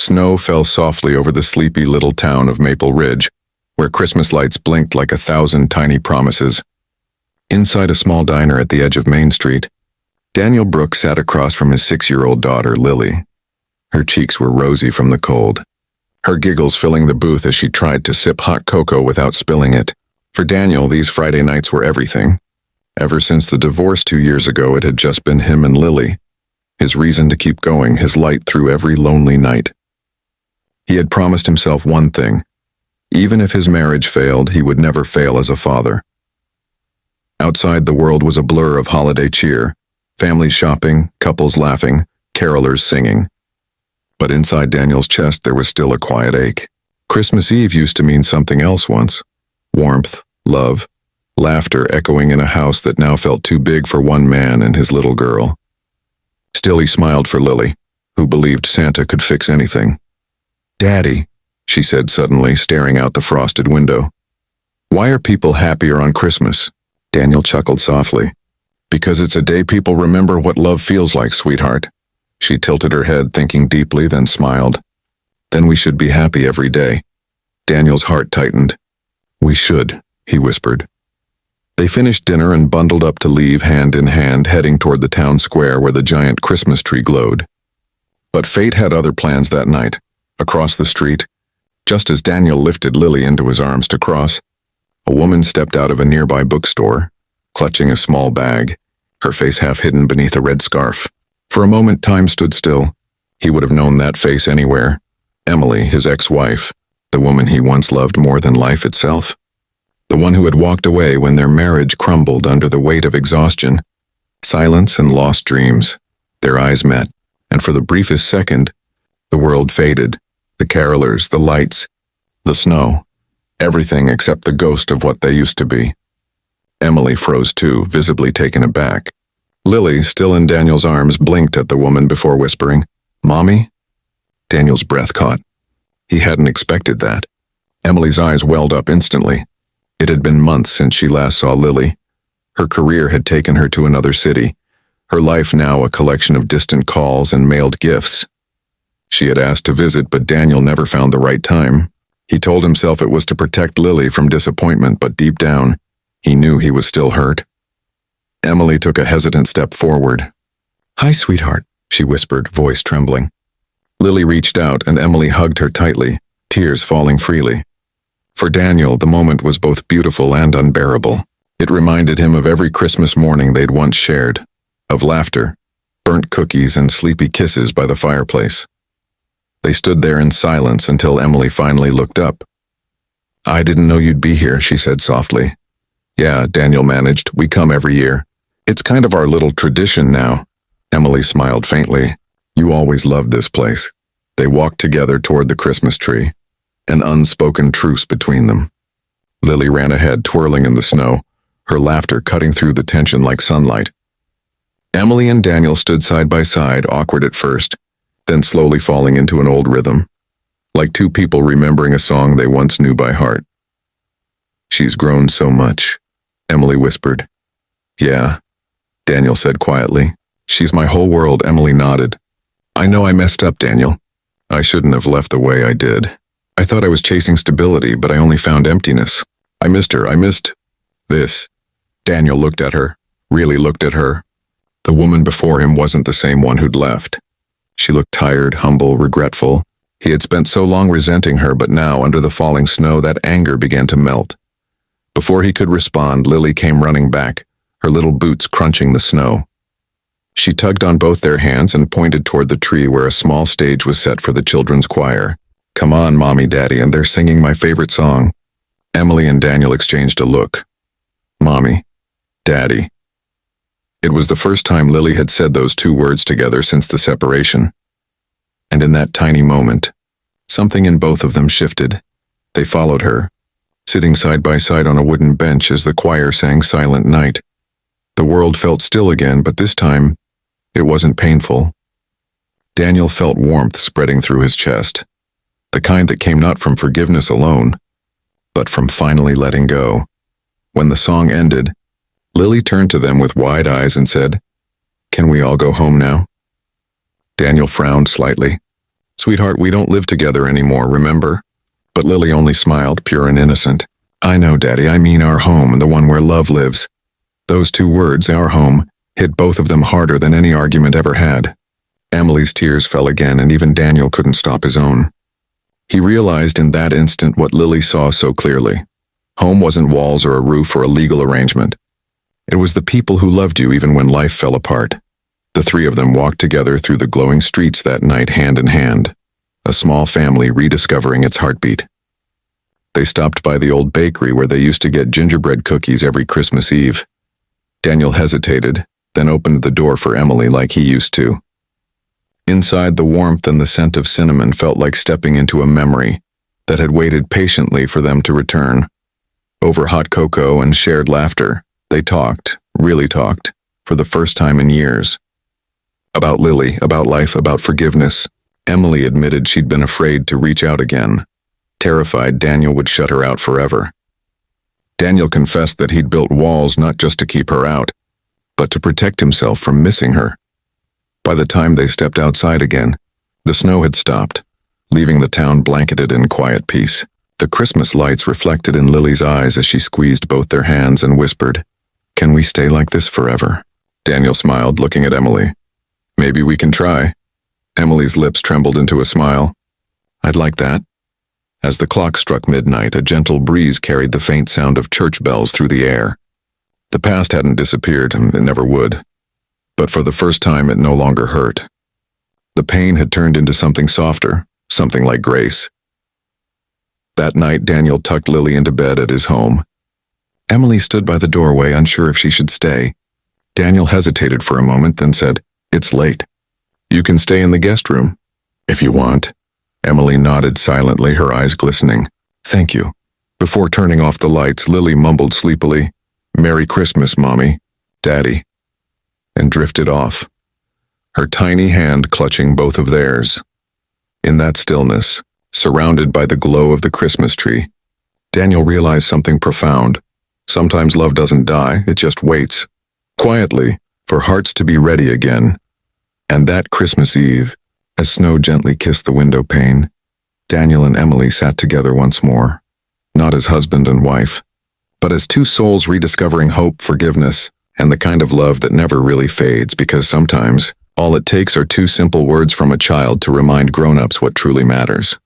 Snow fell softly over the sleepy little town of Maple Ridge, where Christmas lights blinked like 1,000 tiny promises. Inside a small diner at the edge of Main Street, Daniel Brooks sat across from his 6-year-old daughter, Lily. Her cheeks were rosy from the cold, her giggles filling the booth as she tried to sip hot cocoa without spilling it. For Daniel, these Friday nights were everything. Ever since the divorce 2 years ago, it had just been him and Lily. His reason to keep going, his light through every lonely night. He had promised himself one thing. Even if his marriage failed, he would never fail as a father. Outside, the world was a blur of holiday cheer, families shopping, couples laughing, carolers singing. But inside Daniel's chest, there was still a quiet ache. Christmas Eve used to mean something else once. Warmth, love, laughter echoing in a house that now felt too big for one man and his little girl. Still, he smiled for Lily, who believed Santa could fix anything. "Daddy," she said suddenly, staring out the frosted window. "Why are people happier on Christmas?" Daniel chuckled softly. "Because it's a day people remember what love feels like, sweetheart." She tilted her head, thinking deeply, then smiled. "Then we should be happy every day." Daniel's heart tightened. "We should," he whispered. They finished dinner and bundled up to leave hand in hand, heading toward the town square where the giant Christmas tree glowed. But fate had other plans that night. Across the street, just as Daniel lifted Lily into his arms to cross, a woman stepped out of a nearby bookstore, clutching a small bag, her face half hidden beneath a red scarf. For a moment, time stood still. He would have known that face anywhere. Emily, his ex-wife, the woman he once loved more than life itself. The one who had walked away when their marriage crumbled under the weight of exhaustion. Silence and lost dreams. Their eyes met, and for the briefest second, the world faded. The carolers, the lights, the snow. Everything except the ghost of what they used to be. Emily froze too, visibly taken aback. Lily, still in Daniel's arms, blinked at the woman before whispering, "Mommy?" Daniel's breath caught. He hadn't expected that. Emily's eyes welled up instantly. It had been months since she last saw Lily. Her career had taken her to another city, her life now a collection of distant calls and mailed gifts. She had asked to visit, but Daniel never found the right time. He told himself it was to protect Lily from disappointment, but deep down, he knew he was still hurt. Emily took a hesitant step forward. "Hi, sweetheart," she whispered, voice trembling. Lily reached out and Emily hugged her tightly, tears falling freely. For Daniel, the moment was both beautiful and unbearable. It reminded him of every Christmas morning they'd once shared, of laughter, burnt cookies, and sleepy kisses by the fireplace. They stood there in silence until Emily finally looked up. "I didn't know you'd be here," she said softly. "Yeah," Daniel managed, "we come every year. It's kind of our little tradition now." Emily smiled faintly. "You always loved this place." They walked together toward the Christmas tree, an unspoken truce between them. Lily ran ahead, twirling in the snow, her laughter cutting through the tension like sunlight. Emily and Daniel stood side by side, awkward at first, then slowly falling into an old rhythm, like two people remembering a song they once knew by heart. "She's grown so much," Emily whispered. "Yeah," Daniel said quietly. "She's my whole world," Emily nodded. "I know I messed up, Daniel. I shouldn't have left the way I did. I thought I was chasing stability, but I only found emptiness. I missed her. I missed this." Daniel looked at her, really looked at her. The woman before him wasn't the same one who'd left. She looked tired, humble, regretful. He had spent so long resenting her, but now, under the falling snow, that anger began to melt. Before he could respond, Lily came running back, her little boots crunching the snow. She tugged on both their hands and pointed toward the tree where a small stage was set for the children's choir. "Come on, Mommy, Daddy, and they're singing my favorite song." Emily and Daniel exchanged a look. Mommy, Daddy. It was the first time Lily had said those two words together since the separation. And in that tiny moment, something in both of them shifted. They followed her, sitting side by side on a wooden bench as the choir sang Silent Night. The world felt still again, but this time, it wasn't painful. Daniel felt warmth spreading through his chest, the kind that came not from forgiveness alone, but from finally letting go. When the song ended, Lily turned to them with wide eyes and said, "Can we all go home now?" Daniel frowned slightly. "Sweetheart, we don't live together anymore, remember?" But Lily only smiled, pure and innocent. "I know, Daddy, I mean our home, the one where love lives." Those two words, our home, hit both of them harder than any argument ever had. Emily's tears fell again, and even Daniel couldn't stop his own. He realized in that instant what Lily saw so clearly. Home wasn't walls or a roof or a legal arrangement. It was the people who loved you even when life fell apart. The three of them walked together through the glowing streets that night, hand in hand, a small family rediscovering its heartbeat. They stopped by the old bakery where they used to get gingerbread cookies every Christmas Eve. Daniel hesitated, then opened the door for Emily like he used to. Inside, the warmth and the scent of cinnamon felt like stepping into a memory that had waited patiently for them to return. Over hot cocoa and shared laughter, they talked, really talked, for the first time in years. About Lily, about life, about forgiveness. Emily admitted she'd been afraid to reach out again, terrified Daniel would shut her out forever. Daniel confessed that he'd built walls not just to keep her out, but to protect himself from missing her. By the time they stepped outside again, the snow had stopped, leaving the town blanketed in quiet peace. The Christmas lights reflected in Lily's eyes as she squeezed both their hands and whispered, "Can we stay like this forever?" Daniel smiled, looking at Emily. "Maybe we can try." Emily's lips trembled into a smile. "I'd like that." As the clock struck midnight, a gentle breeze carried the faint sound of church bells through the air. The past hadn't disappeared, and it never would. But for the first time, it no longer hurt. The pain had turned into something softer, something like grace. That night, Daniel tucked Lily into bed at his home. Emily stood by the doorway, unsure if she should stay. Daniel hesitated for a moment, then said, "It's late. You can stay in the guest room, if you want." Emily nodded silently, her eyes glistening. "Thank you." Before turning off the lights, Lily mumbled sleepily, "Merry Christmas, Mommy, Daddy," and drifted off, her tiny hand clutching both of theirs. In that stillness, surrounded by the glow of the Christmas tree, Daniel realized something profound. Sometimes love doesn't die, it just waits, quietly, for hearts to be ready again. And that Christmas Eve, as snow gently kissed the window pane, Daniel and Emily sat together once more, not as husband and wife, but as two souls rediscovering hope, forgiveness, and the kind of love that never really fades, because sometimes all it takes are two simple words from a child to remind grown-ups what truly matters.